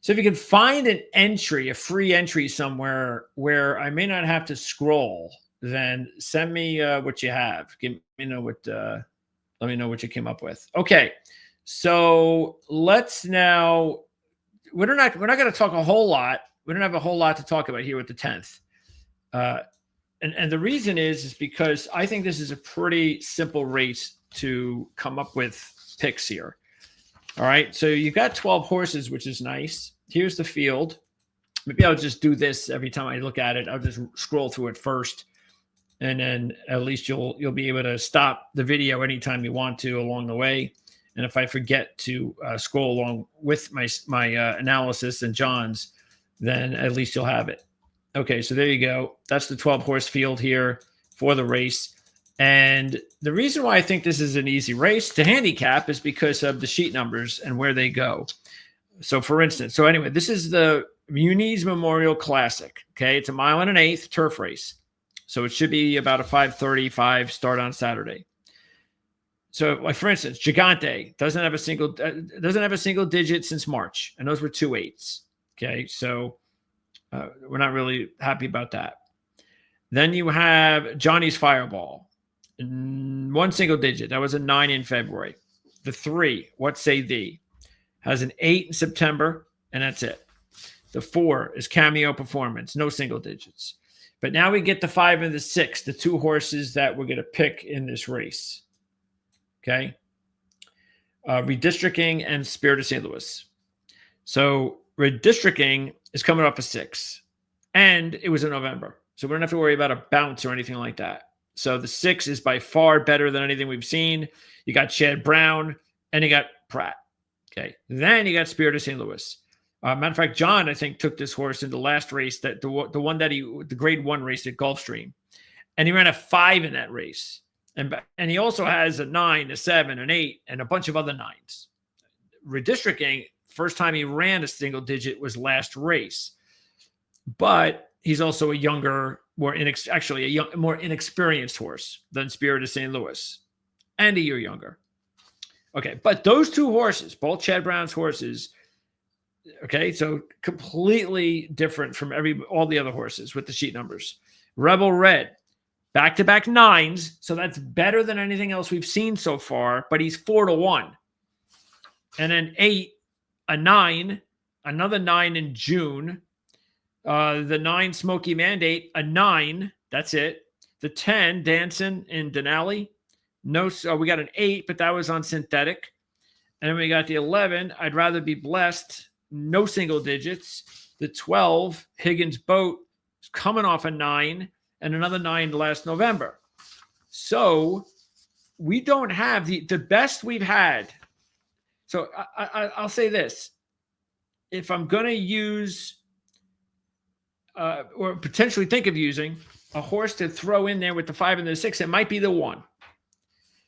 So if you can find an entry, a free entry somewhere where I may not have to scroll, then send me what you have. Let me know what you came up with. Okay. So let's now, we're not going to talk a whole lot. We don't have a whole lot to talk about here with the 10th. And the reason is because I think this is a pretty simple race to come up with picks here. All right. So you got 12 horses, which is nice. Here's the field. Maybe I'll just do this every time I look at it. I'll just scroll through it first. And then at least you'll be able to stop the video anytime you want to along the way. And if I forget to scroll along with my analysis and John's, then at least you'll have it. Okay, so there you go. That's the 12-horse field here for the race. And the reason why I think this is an easy race to handicap is because of the sheet numbers and where they go. So, for instance, anyway, this is the Muniz Memorial Classic. Okay, it's a 1.125 mile turf race. So it should be about a 5:35 start on Saturday. So, like for instance, Gigante doesn't have a single digit since March, and those were 2 8s. Okay, so we're not really happy about that. Then you have Johnny's Fireball, 1 single digit. That was a 9 in February. The 3, What Say Thee, has an 8 in September, and that's it. The 4 is Cameo Performance, no single digits. But now we get the 5 and the 6, the 2 horses that we're going to pick in this race. Okay. Redistricting and Spirit of St. Louis. So redistricting is coming off a 6, and it was in November. So we don't have to worry about a bounce or anything like that. So the 6 is by far better than anything we've seen. You got Chad Brown and you got Pratt. Okay. Then you got Spirit of St. Louis. Matter of fact, John, I think, took this horse in the last race, that the grade 1 race at Gulfstream, and he ran a 5 in that race. And he also has a 9, a 7, an 8, and a bunch of other 9s. Redistricting, first time he ran a single digit was last race. But he's also a younger, more inexperienced horse than Spirit of St. Louis, and a year younger. Okay, but those 2 horses, both Chad Brown's horses, okay, so completely different from all the other horses with the sheet numbers. Rebel Red, back-to-back 9s, so that's better than anything else we've seen so far, but he's 4-1. And then 8, a 9, another 9 in June. The 9 Smoky Mandate, a 9, that's it. The 10 Danson in Denali. No, so we got an 8, but that was on synthetic. And then we got the 11, I'd Rather Be Blessed, no single digits. The 12 Higgins Boat is coming off a 9, and another 9 last November. So we don't have the best we've had. So I'll say this. If I'm going to use or potentially think of using a horse to throw in there with the 5 and the 6, it might be the 1.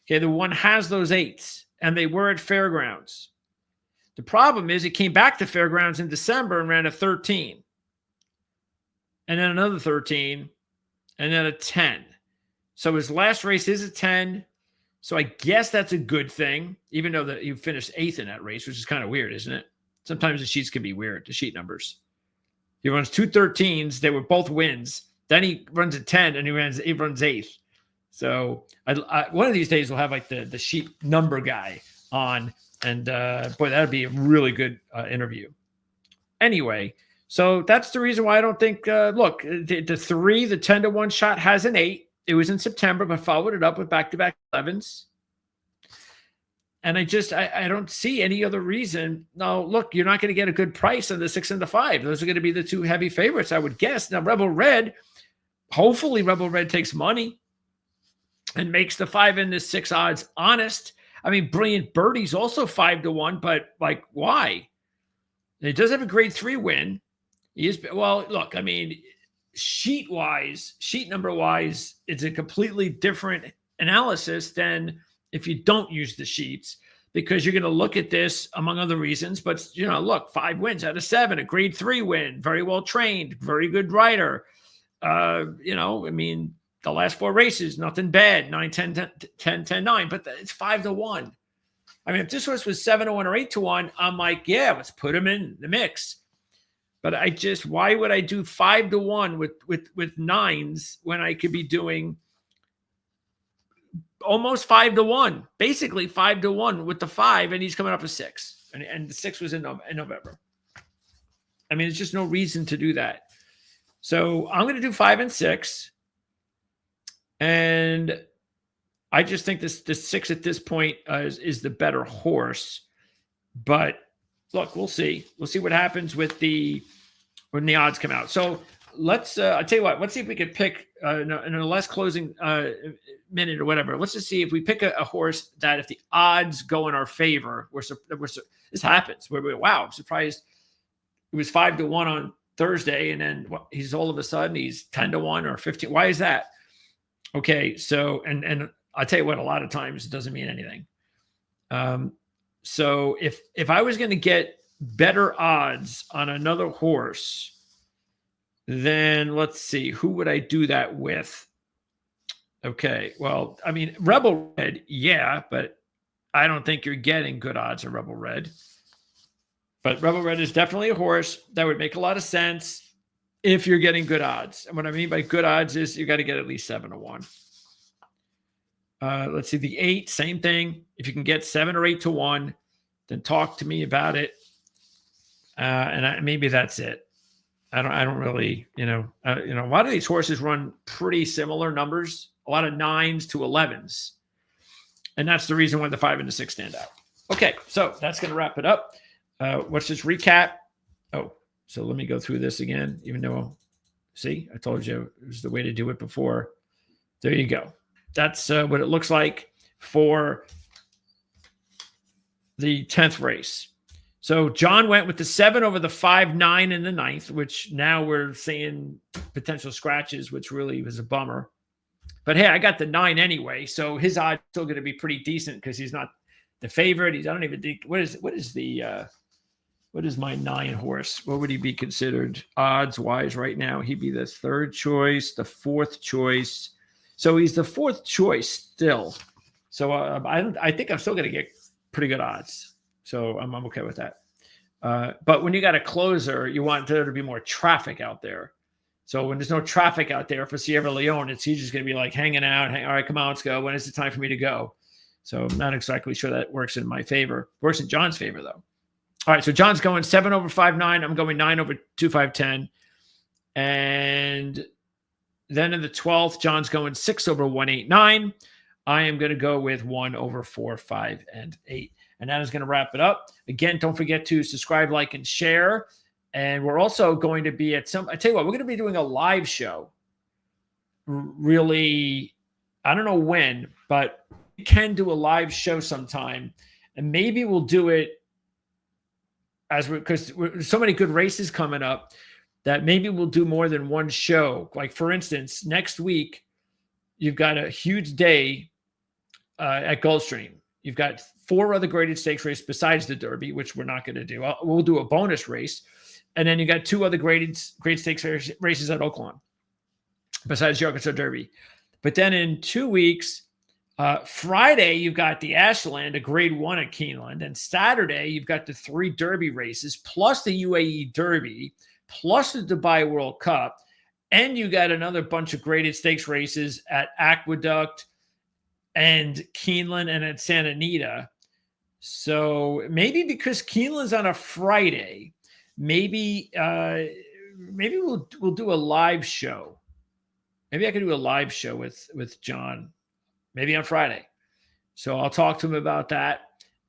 Okay, the 1 has those 8s, and they were at Fairgrounds. The problem is it came back to Fairgrounds in December and ran a 13. And then another 13, and then a 10. So his last race is a 10. So I guess that's a good thing, even though that you finished 8th in that race, which is kind of weird, isn't it? Sometimes the sheets can be weird, the sheet numbers. He runs 2 13s. They were both wins. Then he runs a 10, and he runs 8th. So I one of these days we'll have like the sheet number guy on, and boy, that would be a really good interview. Anyway, so that's the reason why I don't think. Look, the 3, the 10-1 shot has an 8. It was in September, but followed it up with back-to-back 11s. And I don't see any other reason. No, look, you're not going to get a good price on the 6 and the 5. Those are going to be the 2 heavy favorites, I would guess. Now, Rebel Red, hopefully Rebel Red takes money and makes the 5 and the 6 odds honest. I mean, Brilliant Birdie's also 5-1, but like, why? He does have a grade 3 win. He is, well, look, I mean, sheet number wise, it's a completely different analysis than if you don't use the sheets, because you're going to look at this among other reasons. But, look, 5 wins out of 7, a grade 3 win, very well trained, very good rider. I mean, the last 4 races, nothing bad, 9, 10, 10, 10, 10, 9, but it's 5-1. I mean, if this horse was 7-1 or 8-1, I'm like, yeah, let's put him in the mix. But why would I do 5-1 with nines when I could be doing almost 5-1, basically 5-1 with the 5, and he's coming off a 6, and the 6 was in November. I mean, there's just no reason to do that. So I'm going to do 5 and 6, and I just think the 6 at this point is the better horse. But look, we'll see. We'll see what happens when the odds come out. So let's. I'll tell you what. Let's see if we can pick in a less closing minute or whatever. Let's just see if we pick a horse that if the odds go in our favor, this happens. Wow, I'm surprised. It was 5-1 on Thursday, and then he's all of a sudden he's 10-1 or 15. Why is that? Okay, so and I'll tell you what, a lot of times it doesn't mean anything. So if I was going to get better odds on another horse, then let's see, who would I do that with? Okay, well, I mean, Rebel Red, yeah, but I don't think you're getting good odds on Rebel Red. But Rebel Red is definitely a horse that would make a lot of sense if you're getting good odds. And what I mean by good odds is you got to get at least 7-1. Let's see, the 8, same thing. If you can get 7 or 8-1, then talk to me about it. Maybe that's it. I don't really, a lot of these horses run pretty similar numbers, a lot of 9s to 11s. And that's the reason why the 5 and the 6 stand out. Okay, so that's going to wrap it up. Let's just recap. Oh, so let me go through this again, even though, see, I told you it was the way to do it before. There you go. That's what it looks like for the 10th race. So John went with the 7 over the 5, 9 in the 9th, which now we're seeing potential scratches, which really was a bummer. But hey, I got the 9 anyway, so his odds still going to be pretty decent because he's not the favorite. I don't even think what is my 9 horse? What would he be considered odds wise right now? He'd be the 3rd choice, the 4th choice. So he's the 4th choice still. So I think I'm still going to get pretty good odds. So I'm okay with that. But when you got a closer, you want there to be more traffic out there. So when there's no traffic out there for Sierra Leone, he's just going to be like hanging out. All right, come on, let's go. When is it time for me to go? So I'm not exactly sure that works in my favor. Works in John's favor, though. All right, so John's going 7 over 5, 9. I'm going 9 over 2, 5, 10. And then in the 12th, John's going 6 over 1, 8, 9. I am going to go with 1 over 4, 5, and 8. And that is going to wrap it up. Again, don't forget to subscribe, like, and share. And we're also going to be I tell you what, we're going to be doing a live show. Really, I don't know when, but we can do a live show sometime. And maybe we'll do it because there's so many good races coming up that maybe we'll do more than one show. Like, for instance, next week, you've got a huge day at Gulfstream. You've got 4 other graded stakes races besides the Derby, which we're not going to do. We'll do a bonus race. And then you got 2 other graded stakes races at Oaklawn besides the Arkansas Derby. But then in 2 weeks, Friday, you've got the Ashland, a grade 1 at Keeneland. And Saturday, you've got the 3 Derby races, plus the UAE Derby, plus the Dubai World Cup. And you got another bunch of graded stakes races at Aqueduct and Keeneland and at Santa Anita. So maybe because Keeneland's on a Friday, maybe we'll do a live show. Maybe I could do a live show with John, maybe on Friday. So I'll talk to him about that.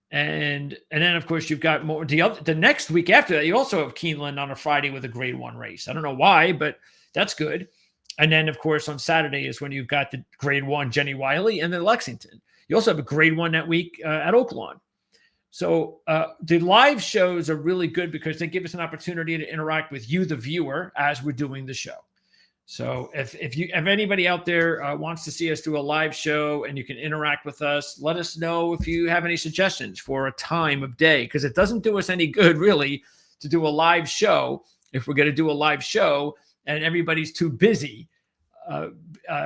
And then of course you've got more the next week after that. You also have Keeneland on a Friday with a grade 1 race. I don't know why, but that's good. And then of course on Saturday is when you've got the grade 1 Jenny Wiley and then Lexington. You also have a grade 1 that week at Oaklawn. So the live shows are really good because they give us an opportunity to interact with you, the viewer, as we're doing the show. So if anybody out there wants to see us do a live show and you can interact with us, let us know if you have any suggestions for a time of day, because it doesn't do us any good really to do a live show if we're going to do a live show and everybody's too busy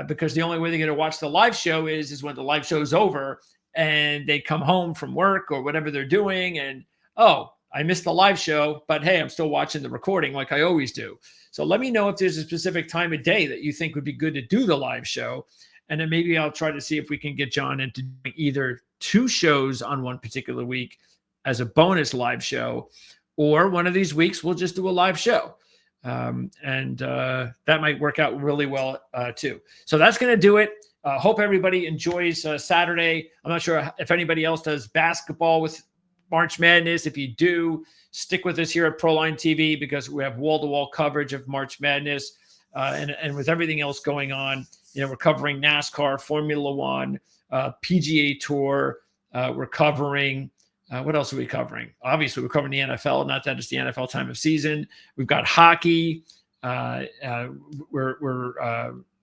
because the only way they're going to watch the live show is when the live show is over and they come home from work or whatever they're doing, and oh, I missed the live show, but hey, I'm still watching the recording like I always do. So let me know if there's a specific time of day that you think would be good to do the live show. And then maybe I'll try to see if we can get Jon into doing either 2 shows on one particular week as a bonus live show, or one of these weeks we'll just do a live show. That might work out really well too. So that's going to do it. Hope everybody enjoys Saturday. I'm not sure if anybody else does basketball with March Madness. If you do, stick with us here at Proline TV, because we have wall-to-wall coverage of March Madness, and with everything else going on. We're covering NASCAR, Formula One, PGA Tour. We're covering what else are we covering? Obviously, we're covering the NFL. Not that it's the NFL time of season. We've got hockey. Matter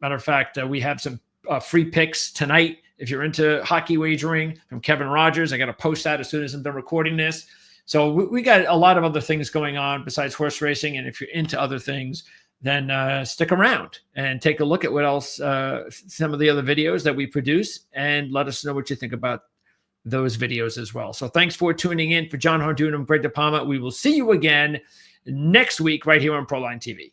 of fact, we have some free picks tonight. If you're into hockey wagering, from Kevin Rogers, I got to post that as soon as I'm done recording this. So we got a lot of other things going on besides horse racing. And if you're into other things, then stick around and take a look at what else, some of the other videos that we produce, and let us know what you think about those videos as well. So thanks for tuning in. For Jon Hardoon and Greg DePalma, we will see you again next week right here on Proline TV.